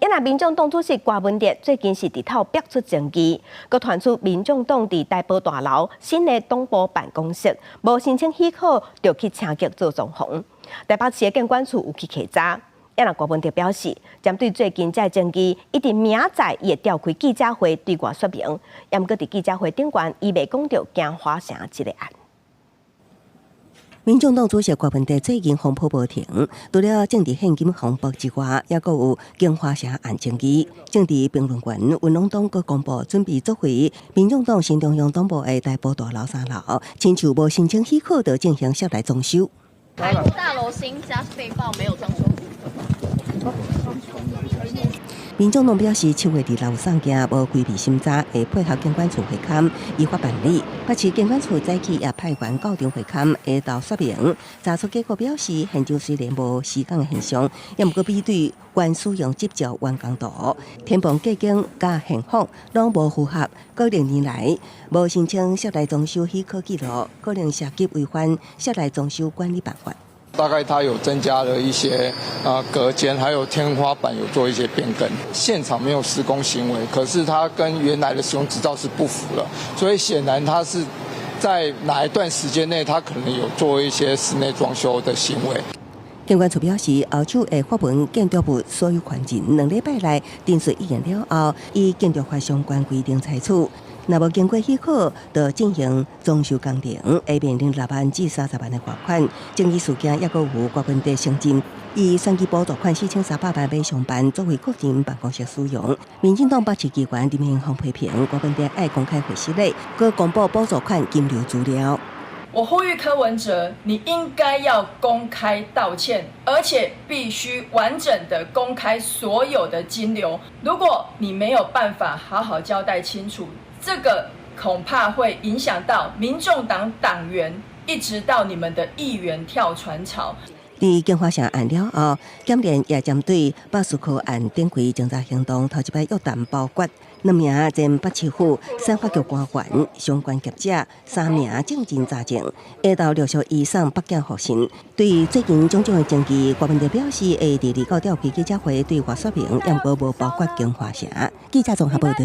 那民众党主席郭文哲最近是伫头逼出政绩，佮传出民众党伫台北大楼新的党部办公室无申请许可就去请局做装潢。台北市的监管处有去稽查。也让郭文哲表示，针对最近这政绩，一定明仔也会召开记者会对外说明。也毋过伫记者会顶悬，伊未讲到京华城这个案。民众党主席郭文哲最近风波无停，除了政治现金风波之外，也阁有京华城案争议。政治评论员文龙党阁公布准备召回民众党新中央党部的台北大楼3楼，亲像无申请许可就进行室内装修。台北大楼新家被曝没有装修。民众党表示，7月2日有送件无规避审查，会配合监管处会勘依法办理。北市监管处早起也派员到场会勘，下到说明。查出结果表示，现场虽然无施工的现象，也毋过比对原使用执照完工度、天棚结晶加现况拢无符合个0年来无申请室内装修许可记录，可能涉及违反室内装修管理办法。大概它有增加了一些隔间，还有天花板有做一些变更。现场没有施工行为，可是它跟原来的使用执照是不符了，所以显然它是在哪一段时间内，它可能有做一些室内装修的行为。监管处表示，后手会发文建筑部所有权人2礼拜内定述意见了后，依建筑法相关规定裁处。若无经过许可，就进行装修工程，会面临6万至30万的罚款。争议事件也阁有郭文哲承认，以选举补助款4300万买上班作为个人办公室使用。民进党北市议员林明芳批评郭文哲爱公开会事内，佮公布补助款金流资料。我呼吁柯文哲，你应该要公开道歉，而且必须完整的公开所有的金流。如果你没有办法好好交代清楚，这个恐怕会影响到民众党党员，一直到你们的议员跳船潮。伫京华城案了后，检联也针对北市区案展开侦查行动，头一摆约谈包括2名前北市府司法局官员、相关业者3名政治查证，下到陆续移送北京复审。对于最近种种的争议，郭文哲表示会伫2号召开记者会对外说明，也无包括京华城。记者综合报道。